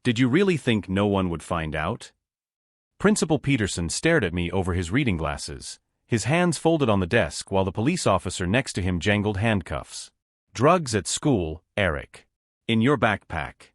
Did you really think no one would find out? Principal Peterson stared at me over his reading glasses, his hands folded on the desk while the police officer next to him jangled handcuffs. Drugs at school, Eric. In your backpack.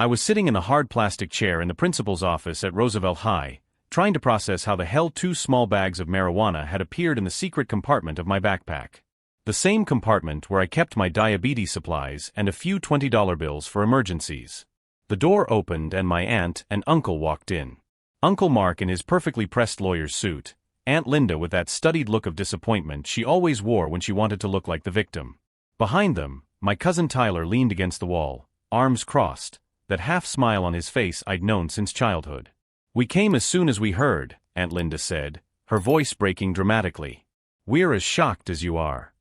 I was sitting in the hard plastic chair in the principal's office at Roosevelt High, trying to process how the hell 2 small bags of marijuana had appeared in the secret compartment of my backpack. The same compartment where I kept my diabetes supplies and a few $20 bills for emergencies. The door opened and my aunt and uncle walked in. Uncle Mark in his perfectly pressed lawyer's suit, Aunt Linda with that studied look of disappointment she always wore when she wanted to look like the victim. Behind them, my cousin Tyler leaned against the wall, arms crossed, that half-smile on his face I'd known since childhood. "We came as soon as we heard," Aunt Linda said, her voice breaking dramatically. "We're as shocked as you are."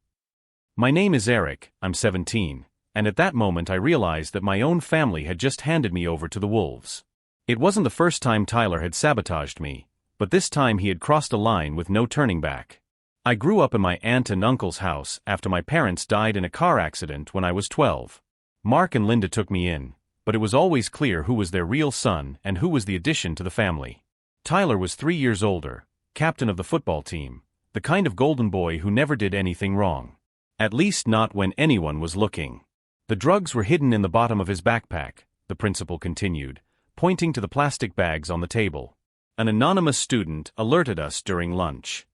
My name is Eric, I'm 17, and at that moment I realized that my own family had just handed me over to the wolves. It wasn't the first time Tyler had sabotaged me, but this time he had crossed a line with no turning back. I grew up in my aunt and uncle's house after my parents died in a car accident when I was 12. Mark and Linda took me in, but it was always clear who was their real son and who was the addition to the family. Tyler was 3 years older, captain of the football team, the kind of golden boy who never did anything wrong. At least not when anyone was looking. The drugs were hidden in the bottom of his backpack, the principal continued, pointing to the plastic bags on the table. An anonymous student alerted us during lunch.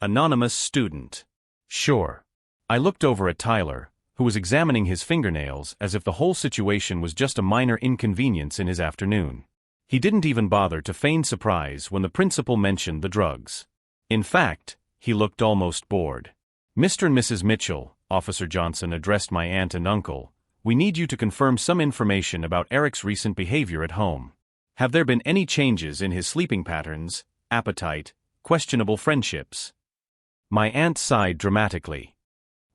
Anonymous student. Sure. I looked over at Tyler, who was examining his fingernails as if the whole situation was just a minor inconvenience in his afternoon. He didn't even bother to feign surprise when the principal mentioned the drugs. In fact, he looked almost bored. "Mr. and Mrs. Mitchell," Officer Johnson addressed my aunt and uncle, "we need you to confirm some information about Eric's recent behavior at home. Have there been any changes in his sleeping patterns, appetite, questionable friendships?" My aunt sighed dramatically.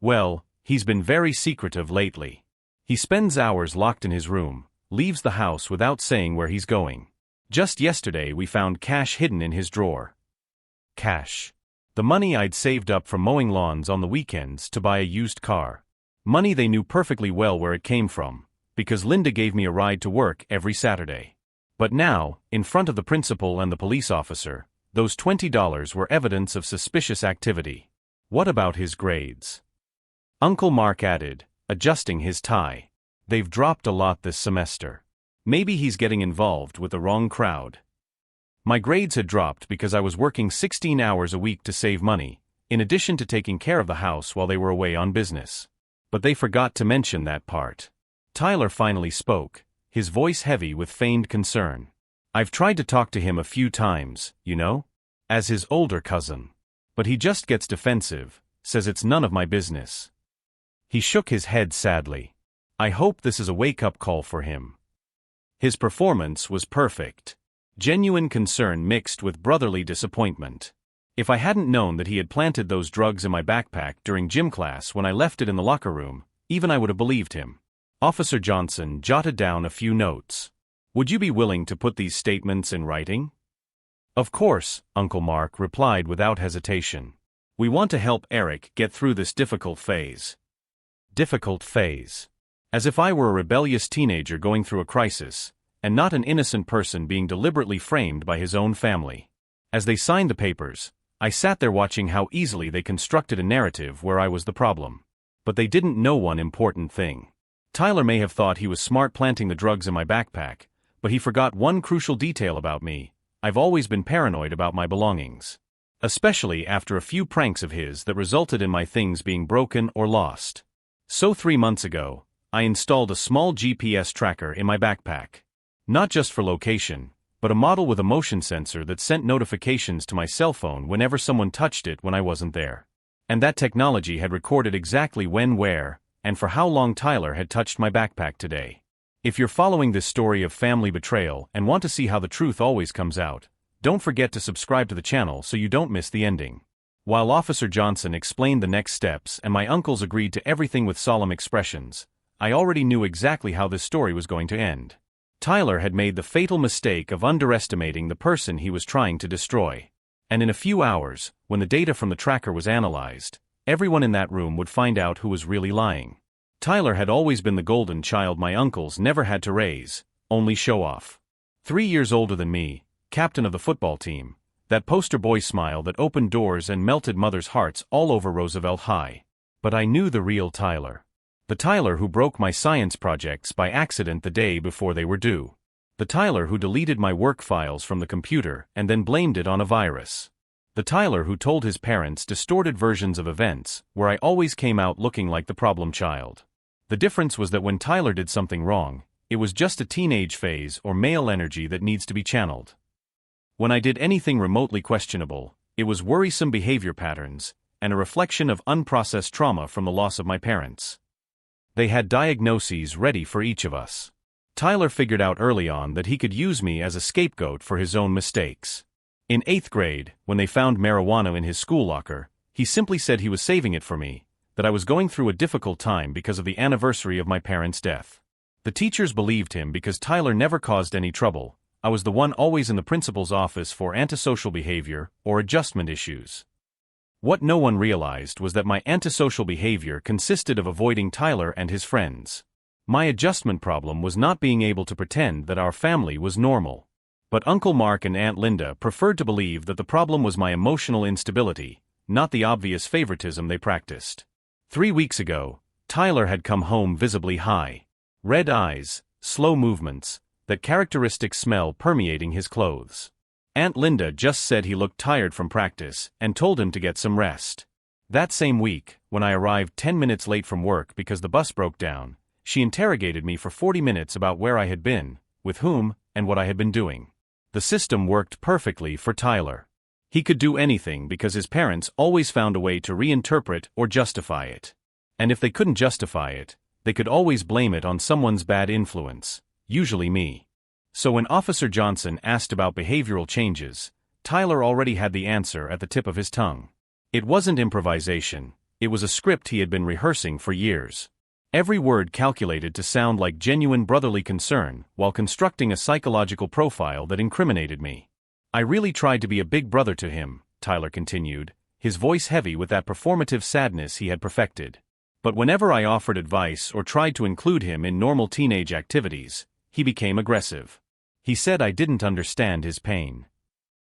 "Well, he's been very secretive lately. He spends hours locked in his room, leaves the house without saying where he's going. Just yesterday we found cash hidden in his drawer." Cash. The money I'd saved up from mowing lawns on the weekends to buy a used car. Money they knew perfectly well where it came from, because Linda gave me a ride to work every Saturday. But now, in front of the principal and the police officer, those $20 were evidence of suspicious activity. What about his grades? Uncle Mark added, adjusting his tie. "They've dropped a lot this semester. Maybe he's getting involved with the wrong crowd." My grades had dropped because I was working 16 hours a week to save money, in addition to taking care of the house while they were away on business. But they forgot to mention that part. Tyler finally spoke, his voice heavy with feigned concern. "I've tried to talk to him a few times, you know? As his older cousin. But he just gets defensive, says it's none of my business." He shook his head sadly. "I hope this is a wake-up call for him. His performance was perfect." Genuine concern mixed with brotherly disappointment. If I hadn't known that he had planted those drugs in my backpack during gym class when I left it in the locker room, even I would have believed him. Officer Johnson jotted down a few notes. "Would you be willing to put these statements in writing?" "Of course," Uncle Mark replied without hesitation. "We want to help Eric get through this difficult phase." Difficult phase. As if I were a rebellious teenager going through a crisis, and not an innocent person being deliberately framed by his own family. As they signed the papers, I sat there watching how easily they constructed a narrative where I was the problem. But they didn't know one important thing. Tyler may have thought he was smart planting the drugs in my backpack, but he forgot one crucial detail about me. I've always been paranoid about my belongings. Especially after a few pranks of his that resulted in my things being broken or lost. So 3 months ago, I installed a small GPS tracker in my backpack. Not just for location, but a model with a motion sensor that sent notifications to my cell phone whenever someone touched it when I wasn't there. And that technology had recorded exactly when, where, and for how long Tyler had touched my backpack today. If you're following this story of family betrayal and want to see how the truth always comes out, don't forget to subscribe to the channel so you don't miss the ending. While Officer Johnson explained the next steps and my uncles agreed to everything with solemn expressions, I already knew exactly how this story was going to end. Tyler had made the fatal mistake of underestimating the person he was trying to destroy. And in a few hours, when the data from the tracker was analyzed, everyone in that room would find out who was really lying. Tyler had always been the golden child my uncles never had to raise, only show-off. 3 years older than me, captain of the football team, that poster boy smile that opened doors and melted mothers' hearts all over Roosevelt High. But I knew the real Tyler. The Tyler who broke my science projects by accident the day before they were due. The Tyler who deleted my work files from the computer and then blamed it on a virus. The Tyler who told his parents distorted versions of events, where I always came out looking like the problem child. The difference was that when Tyler did something wrong, it was just a teenage phase or male energy that needs to be channeled. When I did anything remotely questionable, it was worrisome behavior patterns, and a reflection of unprocessed trauma from the loss of my parents. They had diagnoses ready for each of us. Tyler figured out early on that he could use me as a scapegoat for his own mistakes. In 8th grade, when they found marijuana in his school locker, he simply said he was saving it for me, that I was going through a difficult time because of the anniversary of my parents' death. The teachers believed him because Tyler never caused any trouble. I was the one always in the principal's office for antisocial behavior or adjustment issues. What no one realized was that my antisocial behavior consisted of avoiding Tyler and his friends. My adjustment problem was not being able to pretend that our family was normal. But Uncle Mark and Aunt Linda preferred to believe that the problem was my emotional instability, not the obvious favoritism they practiced. 3 weeks ago, Tyler had come home visibly high. Red eyes, slow movements, that characteristic smell permeating his clothes. Aunt Linda just said he looked tired from practice and told him to get some rest. That same week, when I arrived 10 minutes late from work because the bus broke down, she interrogated me for 40 minutes about where I had been, with whom, and what I had been doing. The system worked perfectly for Tyler. He could do anything because his parents always found a way to reinterpret or justify it. And if they couldn't justify it, they could always blame it on someone's bad influence, usually me. So when Officer Johnson asked about behavioral changes, Tyler already had the answer at the tip of his tongue. It wasn't improvisation, it was a script he had been rehearsing for years. Every word calculated to sound like genuine brotherly concern while constructing a psychological profile that incriminated me. I really tried to be a big brother to him, Tyler continued, his voice heavy with that performative sadness he had perfected. But whenever I offered advice or tried to include him in normal teenage activities, he became aggressive. He said I didn't understand his pain.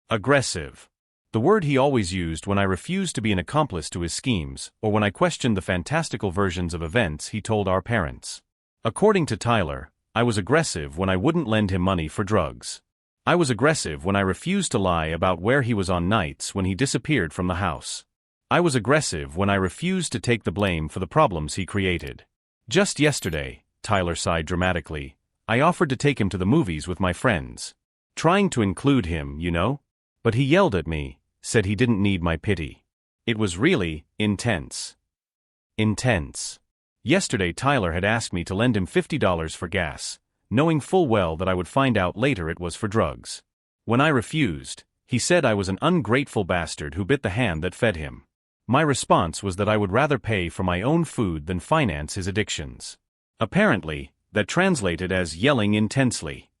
Aggressive. The word he always used when I refused to be an accomplice to his schemes, or when I questioned the fantastical versions of events he told our parents. According to Tyler, I was aggressive when I wouldn't lend him money for drugs. I was aggressive when I refused to lie about where he was on nights when he disappeared from the house. I was aggressive when I refused to take the blame for the problems he created. Just yesterday, Tyler sighed dramatically, I offered to take him to the movies with my friends. Trying to include him, you know? But he yelled at me, said he didn't need my pity. It was really intense. Intense. Yesterday Tyler had asked me to lend him $50 for gas, knowing full well that I would find out later it was for drugs. When I refused, he said I was an ungrateful bastard who bit the hand that fed him. My response was that I would rather pay for my own food than finance his addictions. Apparently, that translated as yelling intensely.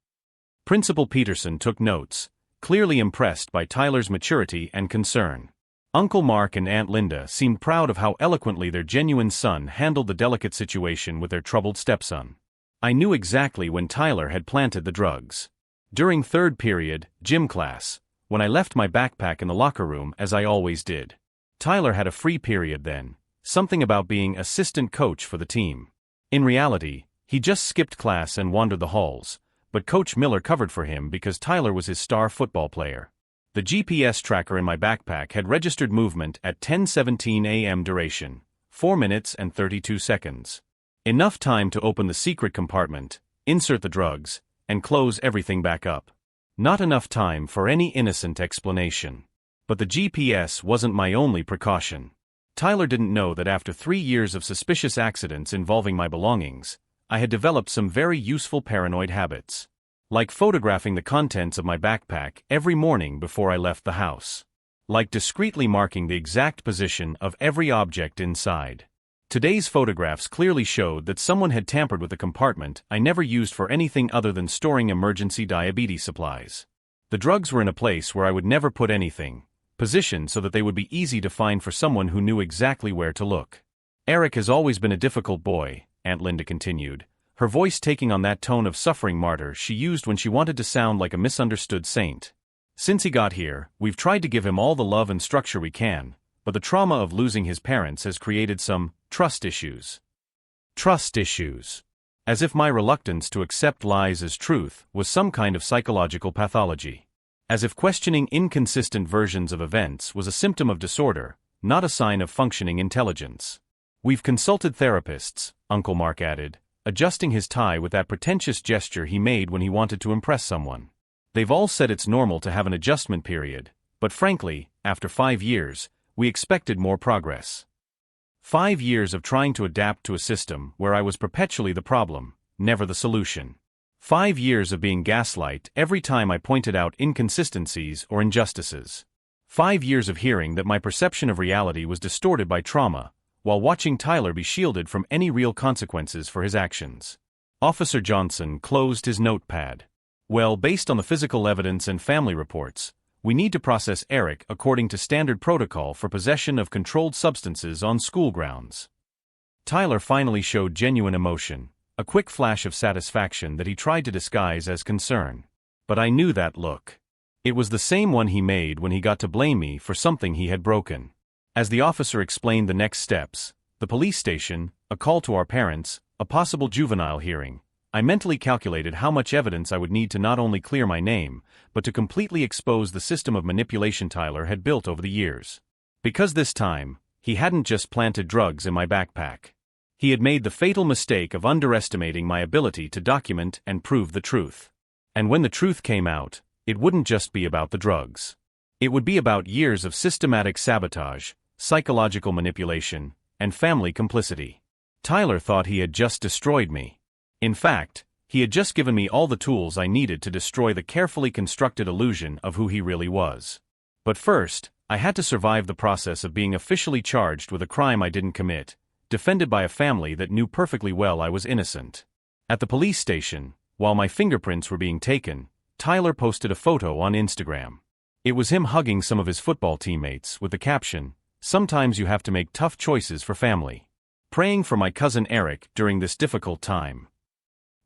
Principal Peterson took notes, clearly impressed by Tyler's maturity and concern. Uncle Mark and Aunt Linda seemed proud of how eloquently their genuine son handled the delicate situation with their troubled stepson. I knew exactly when Tyler had planted the drugs. During third period, gym class, when I left my backpack in the locker room as I always did. Tyler had a free period then, something about being assistant coach for the team. In reality, he just skipped class and wandered the halls, but Coach Miller covered for him because Tyler was his star football player. The GPS tracker in my backpack had registered movement at 10:17 a.m. duration, 4 minutes and 32 seconds. Enough time to open the secret compartment, insert the drugs, and close everything back up. Not enough time for any innocent explanation. But the GPS wasn't my only precaution. Tyler didn't know that after 3 years of suspicious accidents involving my belongings, I had developed some very useful paranoid habits. Like photographing the contents of my backpack every morning before I left the house. Like discreetly marking the exact position of every object inside. Today's photographs clearly showed that someone had tampered with the compartment I never used for anything other than storing emergency diabetes supplies. The drugs were in a place where I would never put anything, positioned so that they would be easy to find for someone who knew exactly where to look. Eric has always been a difficult boy, Aunt Linda continued, her voice taking on that tone of suffering martyr she used when she wanted to sound like a misunderstood saint. Since he got here, we've tried to give him all the love and structure we can, but the trauma of losing his parents has created some trust issues. Trust issues. As if my reluctance to accept lies as truth was some kind of psychological pathology. As if questioning inconsistent versions of events was a symptom of disorder, not a sign of functioning intelligence. We've consulted therapists, Uncle Mark added, adjusting his tie with that pretentious gesture he made when he wanted to impress someone. They've all said it's normal to have an adjustment period, but frankly, after 5 years, we expected more progress. 5 years of trying to adapt to a system where I was perpetually the problem, never the solution. 5 years of being gaslight every time I pointed out inconsistencies or injustices. 5 years of hearing that my perception of reality was distorted by trauma, while watching Tyler be shielded from any real consequences for his actions. Officer Johnson closed his notepad. Well, based on the physical evidence and family reports, we need to process Eric according to standard protocol for possession of controlled substances on school grounds. Tyler finally showed genuine emotion, a quick flash of satisfaction that he tried to disguise as concern. But I knew that look. It was the same one he made when he got to blame me for something he had broken. As the officer explained the next steps, the police station, a call to our parents, a possible juvenile hearing, I mentally calculated how much evidence I would need to not only clear my name, but to completely expose the system of manipulation Tyler had built over the years. Because this time, he hadn't just planted drugs in my backpack. He had made the fatal mistake of underestimating my ability to document and prove the truth. And when the truth came out, it wouldn't just be about the drugs. It would be about years of systematic sabotage, psychological manipulation, and family complicity. Tyler thought he had just destroyed me. In fact, he had just given me all the tools I needed to destroy the carefully constructed illusion of who he really was. But first, I had to survive the process of being officially charged with a crime I didn't commit, defended by a family that knew perfectly well I was innocent. At the police station, while my fingerprints were being taken, Tyler posted a photo on Instagram. It was him hugging some of his football teammates with the caption, "Sometimes you have to make tough choices for family. Praying for my cousin Eric during this difficult time."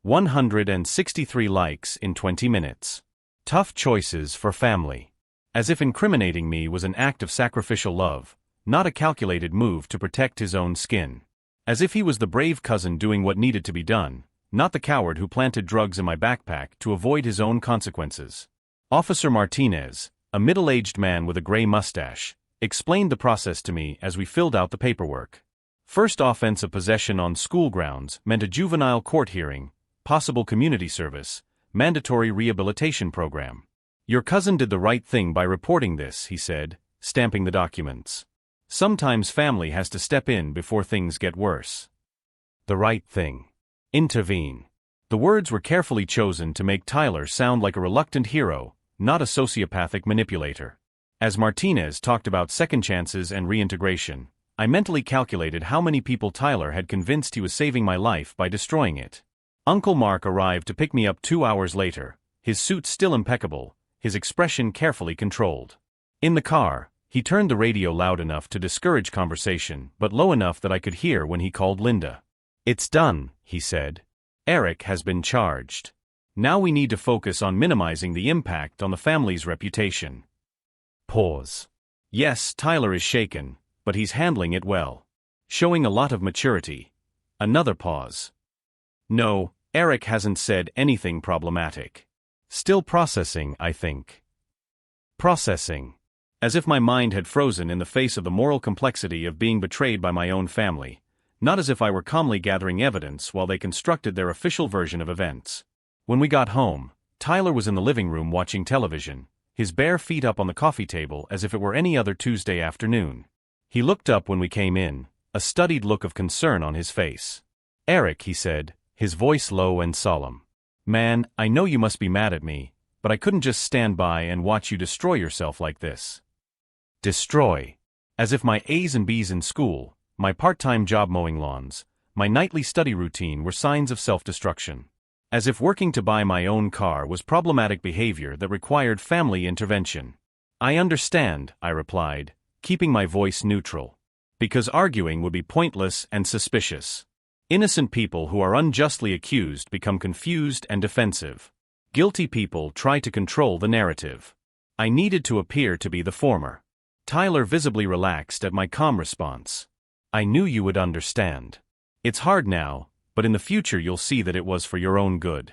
163 likes in 20 minutes. Tough choices for family. As if incriminating me was an act of sacrificial love, not a calculated move to protect his own skin. As if he was the brave cousin doing what needed to be done, not the coward who planted drugs in my backpack to avoid his own consequences. Officer Martinez, a middle-aged man with a gray mustache, explained the process to me as we filled out the paperwork. First offense of possession on school grounds meant a juvenile court hearing, possible community service, mandatory rehabilitation program. "Your cousin did the right thing by reporting this," he said, stamping the documents. "Sometimes family has to step in before things get worse." The right thing. Intervene. The words were carefully chosen to make Tyler sound like a reluctant hero, not a sociopathic manipulator. As Martinez talked about second chances and reintegration, I mentally calculated how many people Tyler had convinced he was saving my life by destroying it. Uncle Mark arrived to pick me up 2 hours later, his suit still impeccable, his expression carefully controlled. In the car, he turned the radio loud enough to discourage conversation, but low enough that I could hear when he called Linda. "It's done," he said. "Eric has been charged. Now we need to focus on minimizing the impact on the family's reputation." Pause. Yes, Tyler is shaken, but he's handling it well. Showing a lot of maturity. Another pause. "No, Eric hasn't said anything problematic. Still processing, I think." Processing. As if my mind had frozen in the face of the moral complexity of being betrayed by my own family, not as if I were calmly gathering evidence while they constructed their official version of events. When we got home, Tyler was in the living room watching television, his bare feet up on the coffee table as if it were any other Tuesday afternoon. He looked up when we came in, a studied look of concern on his face. "Eric," he said, his voice low and solemn. "Man, I know you must be mad at me, but I couldn't just stand by and watch you destroy yourself like this." Destroy. As if my A's and B's in school, my part-time job mowing lawns, my nightly study routine were signs of self-destruction. As if working to buy my own car was problematic behavior that required family intervention. "I understand," I replied, keeping my voice neutral. "Because arguing would be pointless and suspicious." Innocent people who are unjustly accused become confused and defensive. Guilty people try to control the narrative. I needed to appear to be the former. Tyler visibly relaxed at my calm response. I knew you would understand. It's hard now, but in the future you'll see that it was for your own good.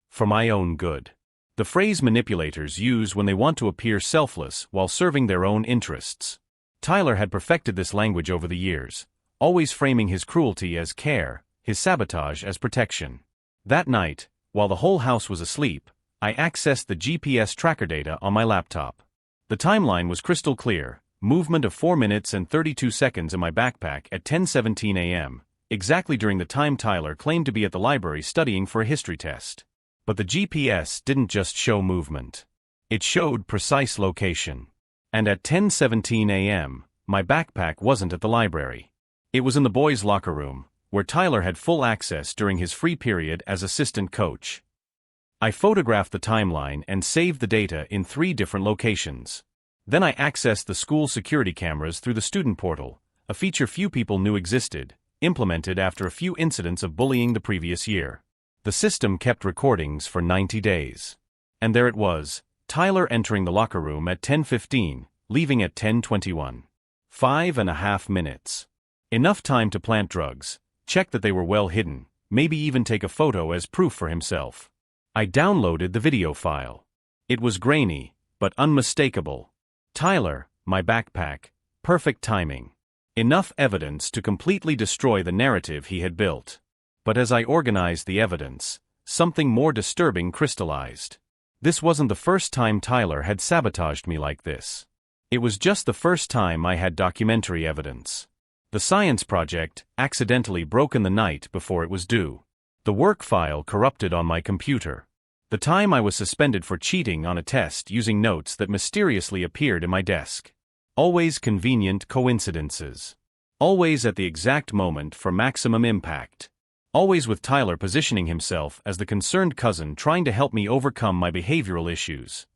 For my own good. The phrase manipulators use when they want to appear selfless while serving their own interests. Tyler had perfected this language over the years, always framing his cruelty as care, his sabotage as protection. That night, while the whole house was asleep, I accessed the GPS tracker data on my laptop. The timeline was crystal clear, movement of 4 minutes and 32 seconds in my backpack at 10:17 a.m., exactly during the time Tyler claimed to be at the library studying for a history test. But the GPS didn't just show movement. It showed precise location. And at 10:17 a.m., my backpack wasn't at the library. It was in the boys' locker room, where Tyler had full access during his free period as assistant coach. I photographed the timeline and saved the data in 3 different locations. Then I accessed the school security cameras through the student portal, a feature few people knew existed, implemented after a few incidents of bullying the previous year. The system kept recordings for 90 days. And there it was, Tyler entering the locker room at 10:15, leaving at 10:21. 5.5 minutes. Enough time to plant drugs, check that they were well hidden, maybe even take a photo as proof for himself. I downloaded the video file. It was grainy, but unmistakable. Tyler, my backpack, perfect timing. Enough evidence to completely destroy the narrative he had built. But as I organized the evidence, something more disturbing crystallized. This wasn't the first time Tyler had sabotaged me like this. It was just the first time I had documentary evidence. The science project accidentally broken the night before it was due. The work file corrupted on my computer. The time I was suspended for cheating on a test using notes that mysteriously appeared in my desk. Always convenient coincidences. Always at the exact moment for maximum impact. Always with Tyler positioning himself as the concerned cousin trying to help me overcome my behavioral issues.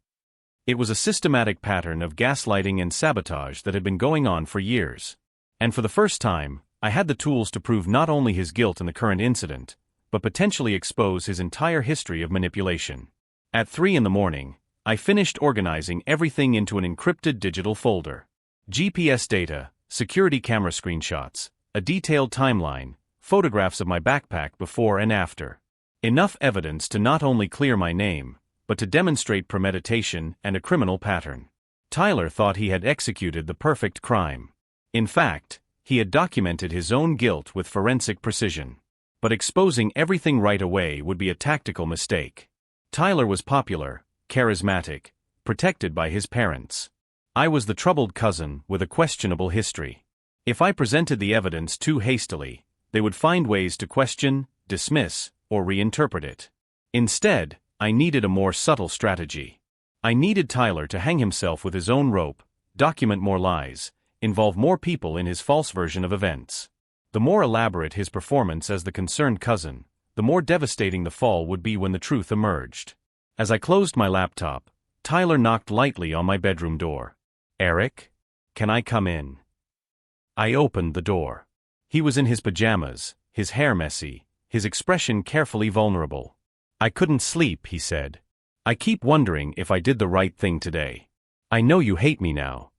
It was a systematic pattern of gaslighting and sabotage that had been going on for years. And for the first time, I had the tools to prove not only his guilt in the current incident, but potentially expose his entire history of manipulation. At 3 in the morning, I finished organizing everything into an encrypted digital folder. GPS data, security camera screenshots, a detailed timeline, photographs of my backpack before and after. Enough evidence to not only clear my name, but to demonstrate premeditation and a criminal pattern. Tyler thought he had executed the perfect crime. In fact, he had documented his own guilt with forensic precision. But exposing everything right away would be a tactical mistake. Tyler was popular, charismatic, protected by his parents. I was the troubled cousin with a questionable history. If I presented the evidence too hastily, they would find ways to question, dismiss, or reinterpret it. Instead, I needed a more subtle strategy. I needed Tyler to hang himself with his own rope, document more lies, involve more people in his false version of events. The more elaborate his performance as the concerned cousin, the more devastating the fall would be when the truth emerged. As I closed my laptop, Tyler knocked lightly on my bedroom door. "Eric? Can I come in?" I opened the door. He was in his pajamas, his hair messy, his expression carefully vulnerable. "I couldn't sleep," he said. "I keep wondering if I did the right thing today. I know you hate me now."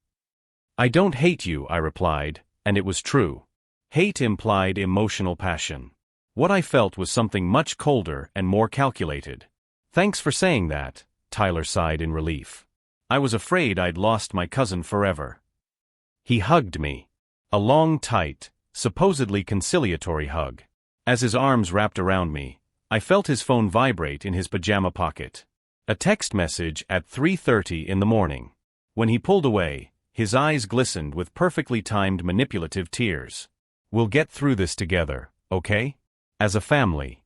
"I don't hate you," I replied, and it was true. Hate implied emotional passion. What I felt was something much colder and more calculated. "Thanks for saying that," Tyler sighed in relief. "I was afraid I'd lost my cousin forever." He hugged me. A long, tight, supposedly conciliatory hug. As his arms wrapped around me, I felt his phone vibrate in his pajama pocket. A text message at 3:30 in the morning. When he pulled away, his eyes glistened with perfectly timed manipulative tears. "We'll get through this together, okay? As a family."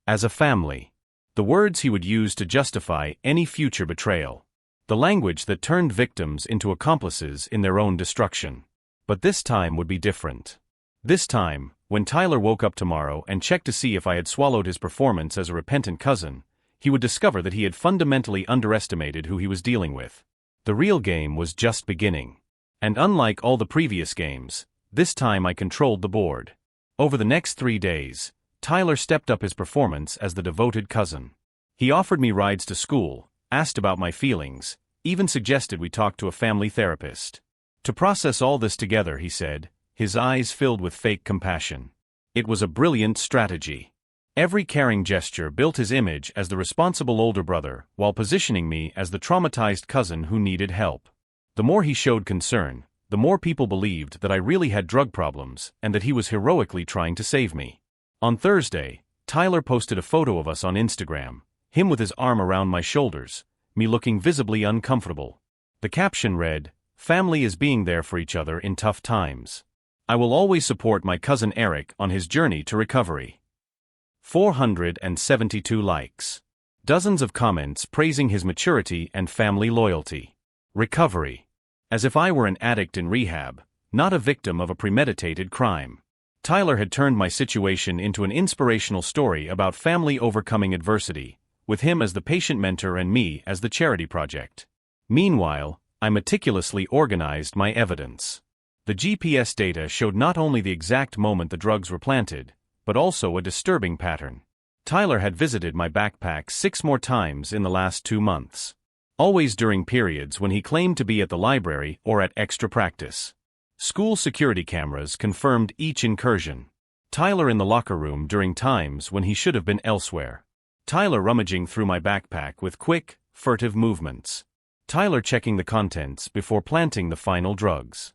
As a family. The words he would use to justify any future betrayal. The language that turned victims into accomplices in their own destruction. But this time would be different. This time, when Tyler woke up tomorrow and checked to see if I had swallowed his performance as a repentant cousin, he would discover that he had fundamentally underestimated who he was dealing with. The real game was just beginning. And unlike all the previous games, this time I controlled the board. Over the next 3 days, Tyler stepped up his performance as the devoted cousin. He offered me rides to school, asked about my feelings, even suggested we talk to a family therapist. To process all this together, he said, his eyes filled with fake compassion. It was a brilliant strategy. Every caring gesture built his image as the responsible older brother, while positioning me as the traumatized cousin who needed help. The more he showed concern, the more people believed that I really had drug problems and that he was heroically trying to save me. On Thursday, Tyler posted a photo of us on Instagram, him with his arm around my shoulders, me looking visibly uncomfortable. The caption read, "Family is being there for each other in tough times. I will always support my cousin Eric on his journey to recovery." 472 likes. Dozens of comments praising his maturity and family loyalty. Recovery. As if I were an addict in rehab, not a victim of a premeditated crime. Tyler had turned my situation into an inspirational story about family overcoming adversity, with him as the patient mentor and me as the charity project. Meanwhile, I meticulously organized my evidence. The GPS data showed not only the exact moment the drugs were planted, but also a disturbing pattern. Tyler had visited my backpack 6 more times in the last 2 months. Always during periods when he claimed to be at the library or at extra practice. School security cameras confirmed each incursion. Tyler in the locker room during times when he should have been elsewhere. Tyler rummaging through my backpack with quick, furtive movements. Tyler checking the contents before planting the final drugs.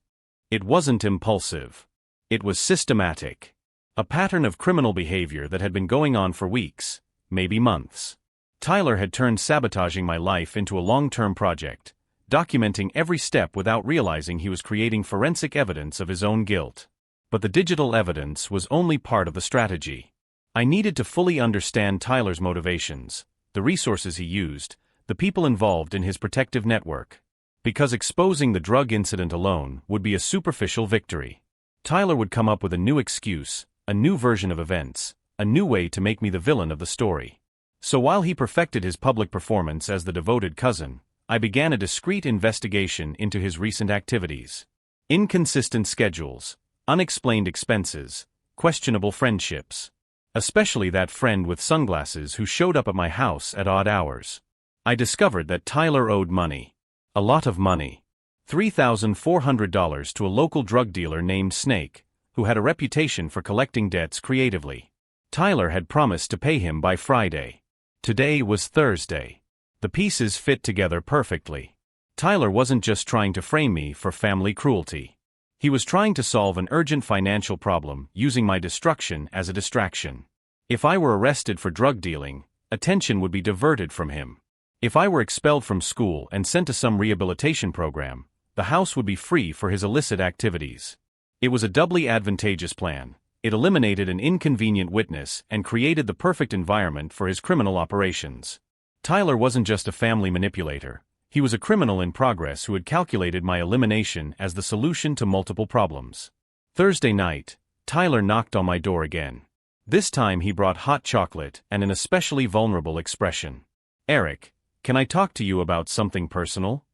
It wasn't impulsive. It was systematic. A pattern of criminal behavior that had been going on for weeks, maybe months. Tyler had turned sabotaging my life into a long-term project, documenting every step without realizing he was creating forensic evidence of his own guilt. But the digital evidence was only part of the strategy. I needed to fully understand Tyler's motivations, the resources he used, the people involved in his protective network. Because exposing the drug incident alone would be a superficial victory. Tyler would come up with a new excuse, a new version of events, a new way to make me the villain of the story. So while he perfected his public performance as the devoted cousin, I began a discreet investigation into his recent activities. Inconsistent schedules, unexplained expenses, questionable friendships. Especially that friend with sunglasses who showed up at my house at odd hours. I discovered that Tyler owed money. A lot of money. $3,400 to a local drug dealer named Snake, who had a reputation for collecting debts creatively. Tyler had promised to pay him by Friday. Today was Thursday. The pieces fit together perfectly. Tyler wasn't just trying to frame me for family cruelty. He was trying to solve an urgent financial problem using my destruction as a distraction. If I were arrested for drug dealing, attention would be diverted from him. If I were expelled from school and sent to some rehabilitation program, the house would be free for his illicit activities. It was a doubly advantageous plan. It eliminated an inconvenient witness and created the perfect environment for his criminal operations. Tyler wasn't just a family manipulator. He was a criminal in progress who had calculated my elimination as the solution to multiple problems. Thursday night, Tyler knocked on my door again. This time he brought hot chocolate and an especially vulnerable expression. "Eric, can I talk to you about something personal?"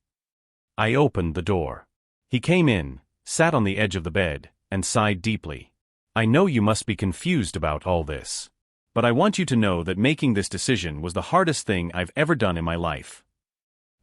I opened the door. He came in, sat on the edge of the bed, and sighed deeply. "I know you must be confused about all this. But I want you to know that making this decision was the hardest thing I've ever done in my life."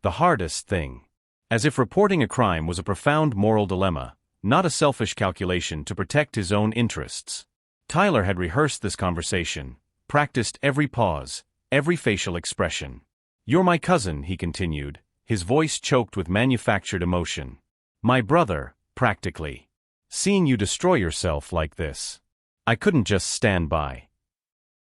The hardest thing. As if reporting a crime was a profound moral dilemma, not a selfish calculation to protect his own interests. Tyler had rehearsed this conversation, practiced every pause, every facial expression. "You're my cousin," he continued, his voice choked with manufactured emotion. "My brother, practically. Seeing you destroy yourself like this. I couldn't just stand by."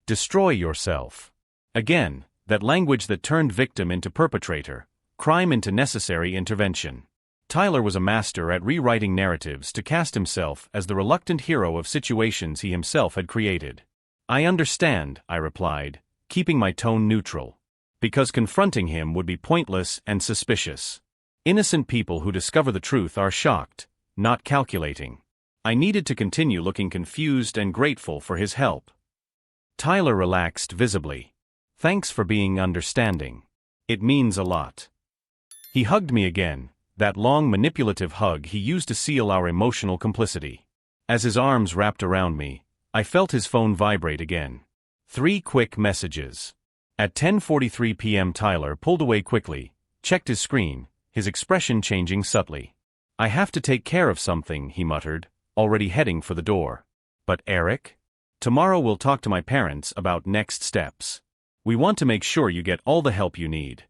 Destroy yourself. Again, that language that turned victim into perpetrator, crime into necessary intervention. Tyler was a master at rewriting narratives to cast himself as the reluctant hero of situations he himself had created. "I understand," I replied, keeping my tone neutral. Because confronting him would be pointless and suspicious. Innocent people who discover the truth are shocked, not calculating. I needed to continue looking confused and grateful for his help. Tyler relaxed visibly. "Thanks for being understanding. It means a lot." He hugged me again, that long manipulative hug he used to seal our emotional complicity. As his arms wrapped around me, I felt his phone vibrate again. 3 quick messages. At 10:43 p.m. Tyler pulled away quickly, checked his screen, his expression changing subtly. I have to take care of something, he muttered, already heading for the door. But Eric? Tomorrow we'll talk to my parents about next steps. We want to make sure you get all the help you need.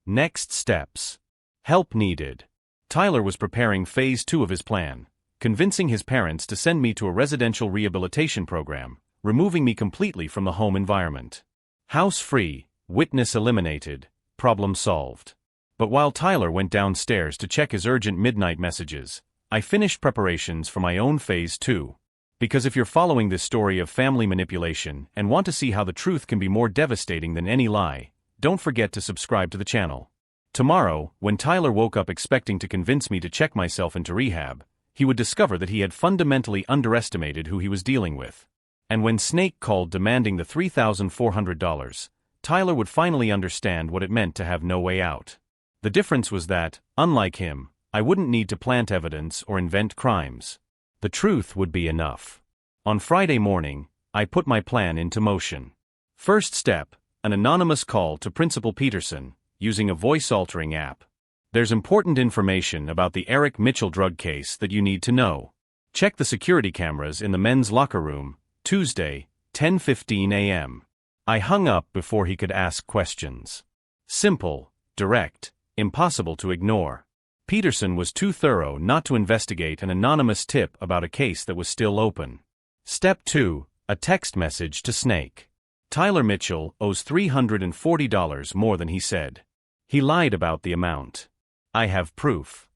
Next steps. Help needed. Tyler was preparing phase 2 of his plan, convincing his parents to send me to a residential rehabilitation program, removing me completely from the home environment. House free, witness eliminated, problem solved. But while Tyler went downstairs to check his urgent midnight messages, I finished preparations for my own phase 2. Because if you're following this story of family manipulation and want to see how the truth can be more devastating than any lie, don't forget to subscribe to the channel. Tomorrow, when Tyler woke up expecting to convince me to check myself into rehab, he would discover that he had fundamentally underestimated who he was dealing with. And when Snake called demanding the $3,400, Tyler would finally understand what it meant to have no way out. The difference was that, unlike him, I wouldn't need to plant evidence or invent crimes. The truth would be enough. On Friday morning, I put my plan into motion. First step, an anonymous call to Principal Peterson, using a voice-altering app. There's important information about the Eric Mitchell drug case that you need to know. Check the security cameras in the men's locker room, Tuesday, 10:15 a.m. I hung up before he could ask questions. Simple, direct, impossible to ignore. Peterson was too thorough not to investigate an anonymous tip about a case that was still open. Step 2, a text message to Snake. Tyler Mitchell owes $340 more than he said. He lied about the amount. I have proof.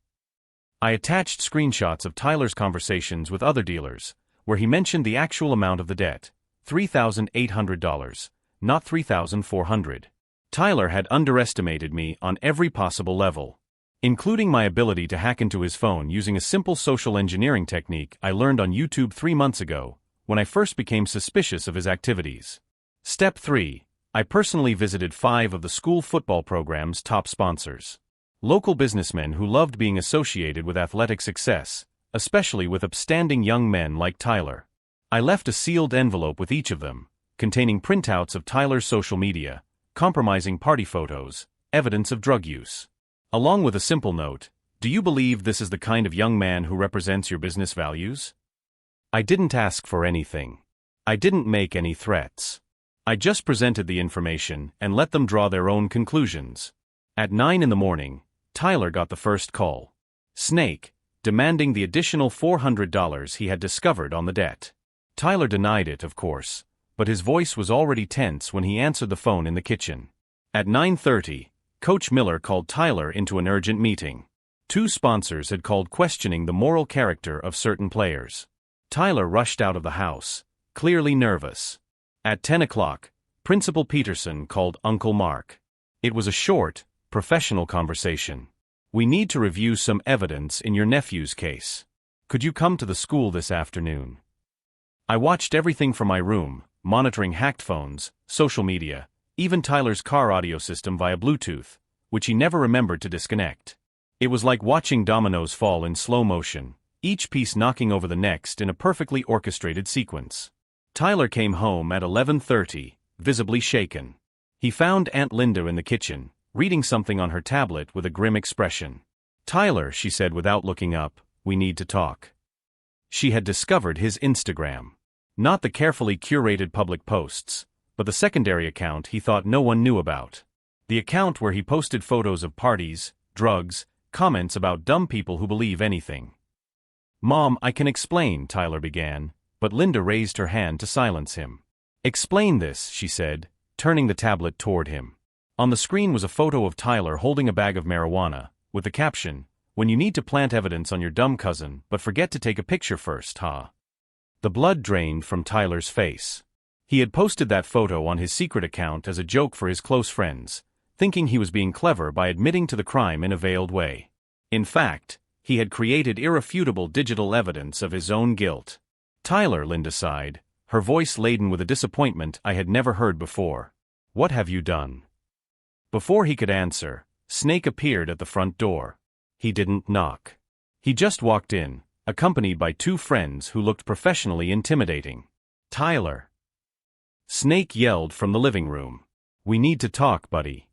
I attached screenshots of Tyler's conversations with other dealers, where he mentioned the actual amount of the debt, $3,800, not $3,400. Tyler had underestimated me on every possible level, including my ability to hack into his phone using a simple social engineering technique I learned on YouTube 3 months ago, when I first became suspicious of his activities. Step 3. I personally visited 5 of the school football program's top sponsors. Local businessmen who loved being associated with athletic success, especially with upstanding young men like Tyler. I left a sealed envelope with each of them, containing printouts of Tyler's social media, compromising party photos, evidence of drug use. Along with a simple note, do you believe this is the kind of young man who represents your business values? I didn't ask for anything. I didn't make any threats. I just presented the information and let them draw their own conclusions. At 9 in the morning, Tyler got the first call. Snake, demanding the additional $400 he had discovered on the debt. Tyler denied it, of course, but his voice was already tense when he answered the phone in the kitchen. At 9:30, Coach Miller called Tyler into an urgent meeting. 2 sponsors had called questioning the moral character of certain players. Tyler rushed out of the house, clearly nervous. At 10 o'clock, Principal Peterson called Uncle Mark. It was a short, professional conversation. We need to review some evidence in your nephew's case. Could you come to the school this afternoon? I watched everything from my room, monitoring hacked phones, social media, even Tyler's car audio system via Bluetooth, which he never remembered to disconnect. It was like watching dominoes fall in slow motion, each piece knocking over the next in a perfectly orchestrated sequence. Tyler came home at 11:30, visibly shaken. He found Aunt Linda in the kitchen, reading something on her tablet with a grim expression. Tyler, she said without looking up, we need to talk. She had discovered his Instagram. Not the carefully curated public posts, but the secondary account he thought no one knew about. The account where he posted photos of parties, drugs, comments about dumb people who believe anything. Mom, I can explain, Tyler began, but Linda raised her hand to silence him. Explain this, she said, turning the tablet toward him. On the screen was a photo of Tyler holding a bag of marijuana, with the caption, "When you need to plant evidence on your dumb cousin, but forget to take a picture first, huh?" The blood drained from Tyler's face. He had posted that photo on his secret account as a joke for his close friends, thinking he was being clever by admitting to the crime in a veiled way. In fact, he had created irrefutable digital evidence of his own guilt. Tyler, Linda sighed, her voice laden with a disappointment I had never heard before. What have you done? Before he could answer, Snake appeared at the front door. He didn't knock. He just walked in, accompanied by 2 friends who looked professionally intimidating. Tyler! Snake yelled from the living room. We need to talk, buddy.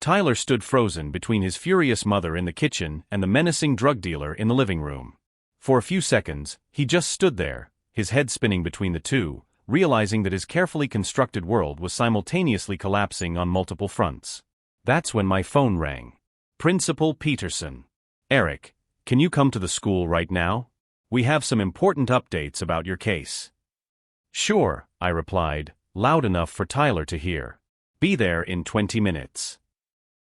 Tyler stood frozen between his furious mother in the kitchen and the menacing drug dealer in the living room. For a few seconds, he just stood there, his head spinning between the two, realizing that his carefully constructed world was simultaneously collapsing on multiple fronts. That's when my phone rang. Principal Peterson. Eric, can you come to the school right now? We have some important updates about your case. Sure, I replied, loud enough for Tyler to hear. Be there in 20 minutes.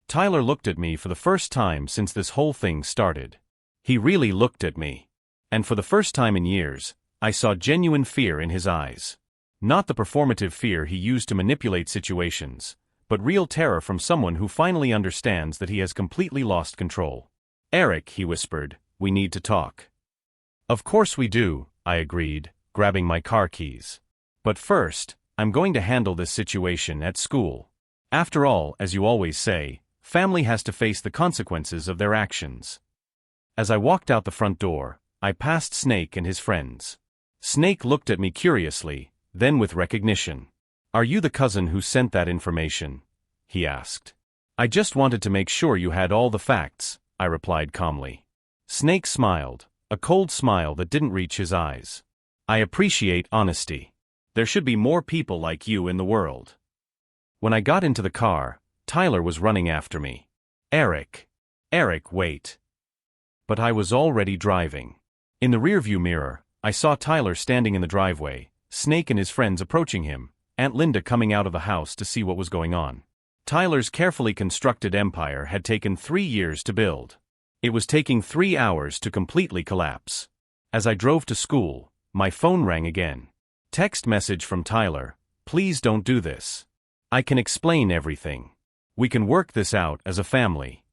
Tyler looked at me for the first time since this whole thing started. He really looked at me. And for the first time in years, I saw genuine fear in his eyes. Not the performative fear he used to manipulate situations, but real terror from someone who finally understands that he has completely lost control. Eric, he whispered, we need to talk. Of course we do, I agreed, grabbing my car keys. But first, I'm going to handle this situation at school. After all, as you always say, family has to face the consequences of their actions. As I walked out the front door, I passed Snake and his friends. Snake looked at me curiously, then with recognition. Are you the cousin who sent that information? He asked. I just wanted to make sure you had all the facts, I replied calmly. Snake smiled, a cold smile that didn't reach his eyes. I appreciate honesty. There should be more people like you in the world. When I got into the car, Tyler was running after me. Eric, wait. But I was already driving. In the rearview mirror, I saw Tyler standing in the driveway, Snake and his friends approaching him, Aunt Linda coming out of the house to see what was going on. Tyler's carefully constructed empire had taken 3 years to build. It was taking 3 hours to completely collapse. As I drove to school, my phone rang again. Text message from Tyler, please don't do this. I can explain everything. We can work this out as a family.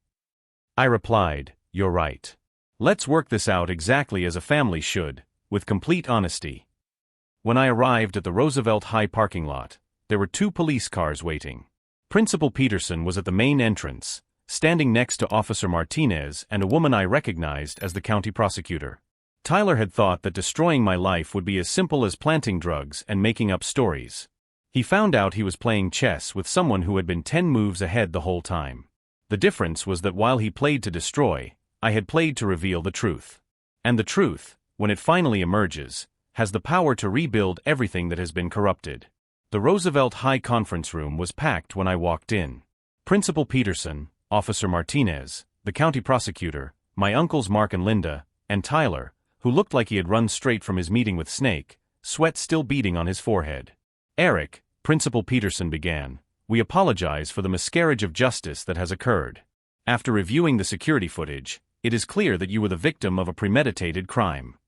I replied, you're right. Let's work this out exactly as a family should, with complete honesty. When I arrived at the Roosevelt High parking lot, there were 2 police cars waiting. Principal Peterson was at the main entrance, standing next to Officer Martinez and a woman I recognized as the county prosecutor. Tyler had thought that destroying my life would be as simple as planting drugs and making up stories. He found out he was playing chess with someone who had been 10 moves ahead the whole time. The difference was that while he played to destroy, I had played to reveal the truth. And the truth, when it finally emerges, has the power to rebuild everything that has been corrupted. The Roosevelt High conference room was packed when I walked in. Principal Peterson, Officer Martinez, the county prosecutor, my uncles Mark and Linda, and Tyler, who looked like he had run straight from his meeting with Snake, sweat still beading on his forehead. Eric, Principal Peterson began, we apologize for the miscarriage of justice that has occurred. After reviewing the security footage, it is clear that you were the victim of a premeditated crime.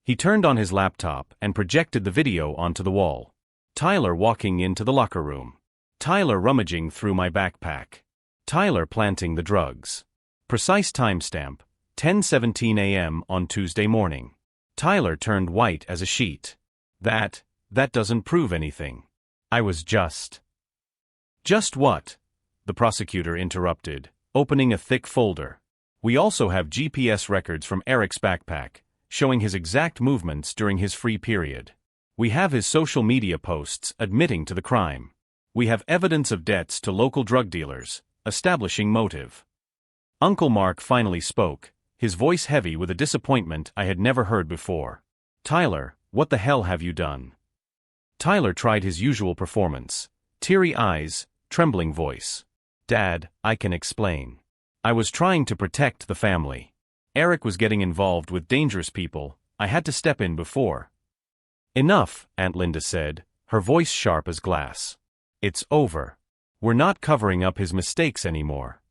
He turned on his laptop and projected the video onto the wall. Tyler walking into the locker room. Tyler rummaging through my backpack. Tyler planting the drugs. Precise timestamp, 10:17 a.m. on Tuesday morning. Tyler turned white as a sheet. That doesn't prove anything. I was just... Just what? The prosecutor interrupted, opening a thick folder. We also have GPS records from Eric's backpack, showing his exact movements during his free period. We have his social media posts admitting to the crime. We have evidence of debts to local drug dealers, establishing motive. Uncle Mark finally spoke, his voice heavy with a disappointment I had never heard before. Tyler, what the hell have you done? Tyler tried his usual performance. Teary eyes, trembling voice. Dad, I can explain. I was trying to protect the family. Eric was getting involved with dangerous people. I had to step in before. Enough, Aunt Linda said, her voice sharp as glass. It's over. We're not covering up his mistakes anymore.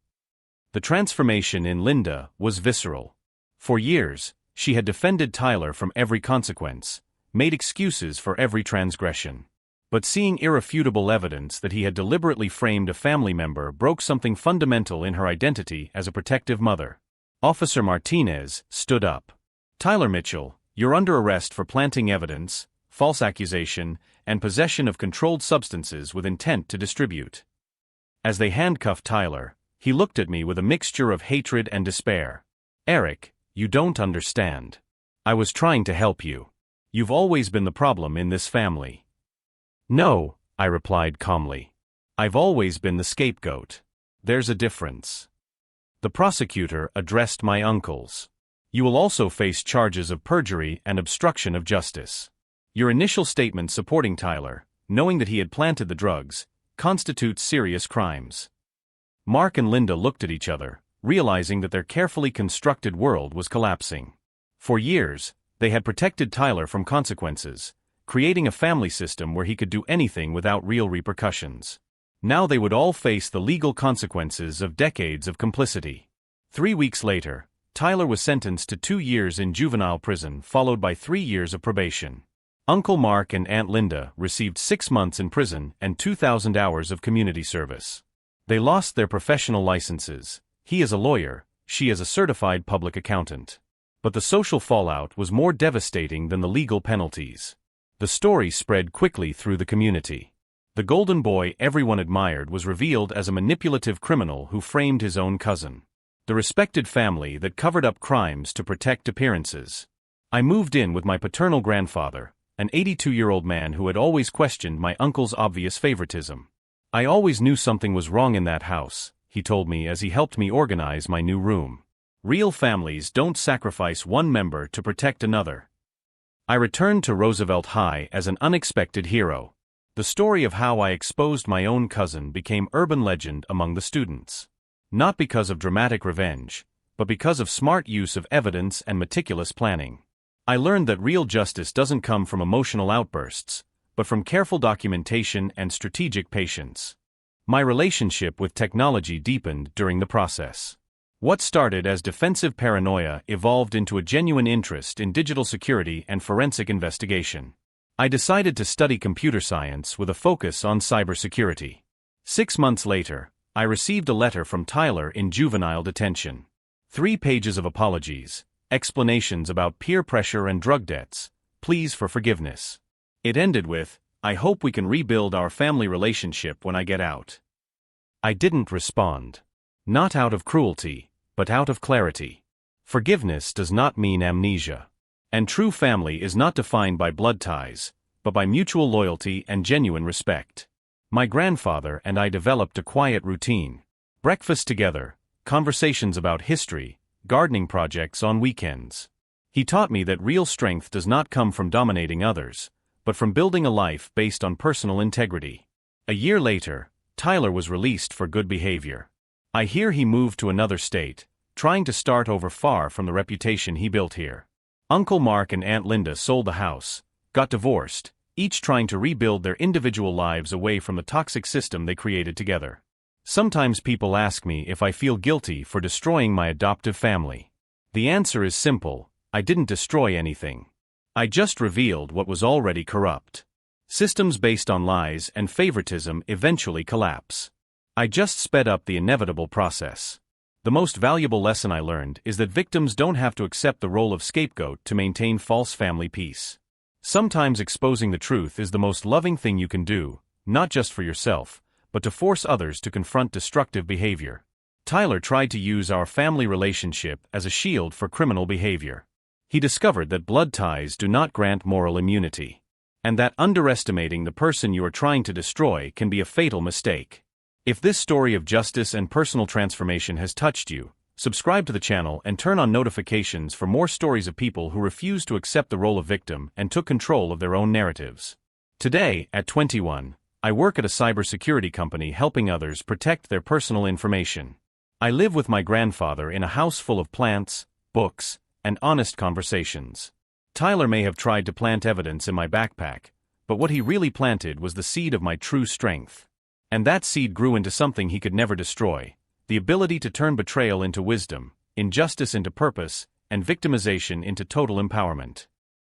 The transformation in Linda was visceral. For years, she had defended Tyler from every consequence, made excuses for every transgression. But seeing irrefutable evidence that he had deliberately framed a family member broke something fundamental in her identity as a protective mother. Officer Martinez stood up. Tyler Mitchell, you're under arrest for planting evidence, false accusation, and possession of controlled substances with intent to distribute. As they handcuffed Tyler, he looked at me with a mixture of hatred and despair. Eric, you don't understand. I was trying to help you. You've always been the problem in this family. No, I replied calmly. I've always been the scapegoat. There's a difference. The prosecutor addressed my uncles. You will also face charges of perjury and obstruction of justice. Your initial statement supporting Tyler, knowing that he had planted the drugs, constitutes serious crimes. Mark and Linda looked at each other, realizing that their carefully constructed world was collapsing. For years, they had protected Tyler from consequences, creating a family system where he could do anything without real repercussions. Now they would all face the legal consequences of decades of complicity. 3 weeks later, Tyler was sentenced to 2 years in juvenile prison, followed by 3 years of probation. Uncle Mark and Aunt Linda received 6 months in prison and 2,000 hours of community service. They lost their professional licenses. He is a lawyer, she is a certified public accountant. But the social fallout was more devastating than the legal penalties. The story spread quickly through the community. The golden boy everyone admired was revealed as a manipulative criminal who framed his own cousin. The respected family that covered up crimes to protect appearances. I moved in with my paternal grandfather, an 82-year-old man who had always questioned my uncle's obvious favoritism. I always knew something was wrong in that house, he told me as he helped me organize my new room. Real families don't sacrifice one member to protect another. I returned to Roosevelt High as an unexpected hero. The story of how I exposed my own cousin became urban legend among the students. Not because of dramatic revenge, but because of smart use of evidence and meticulous planning. I learned that real justice doesn't come from emotional outbursts, but from careful documentation and strategic patience. My relationship with technology deepened during the process. What started as defensive paranoia evolved into a genuine interest in digital security and forensic investigation. I decided to study computer science with a focus on cybersecurity. 6 months later, I received a letter from Tyler in juvenile detention. 3 pages of apologies, explanations about peer pressure and drug debts, pleas for forgiveness. It ended with, "I hope we can rebuild our family relationship when I get out." I didn't respond. Not out of cruelty, but out of clarity. Forgiveness does not mean amnesia. And true family is not defined by blood ties, but by mutual loyalty and genuine respect. My grandfather and I developed a quiet routine. Breakfast together, conversations about history, gardening projects on weekends. He taught me that real strength does not come from dominating others, but from building a life based on personal integrity. A year later, Tyler was released for good behavior. I hear he moved to another state, trying to start over far from the reputation he built here. Uncle Mark and Aunt Linda sold the house, got divorced, each trying to rebuild their individual lives away from the toxic system they created together. Sometimes people ask me if I feel guilty for destroying my adoptive family. The answer is simple: I didn't destroy anything. I just revealed what was already corrupt. Systems based on lies and favoritism eventually collapse. I just sped up the inevitable process. The most valuable lesson I learned is that victims don't have to accept the role of scapegoat to maintain false family peace. Sometimes exposing the truth is the most loving thing you can do, not just for yourself, but to force others to confront destructive behavior. Tyler tried to use our family relationship as a shield for criminal behavior. He discovered that blood ties do not grant moral immunity, and that underestimating the person you are trying to destroy can be a fatal mistake. If this story of justice and personal transformation has touched you, subscribe to the channel and turn on notifications for more stories of people who refused to accept the role of victim and took control of their own narratives. Today, at 21, I work at a cybersecurity company helping others protect their personal information. I live with my grandfather in a house full of plants, books, and honest conversations. Tyler may have tried to plant evidence in my backpack, but what he really planted was the seed of my true strength. And that seed grew into something he could never destroy: the ability to turn betrayal into wisdom, injustice into purpose, and victimization into total empowerment.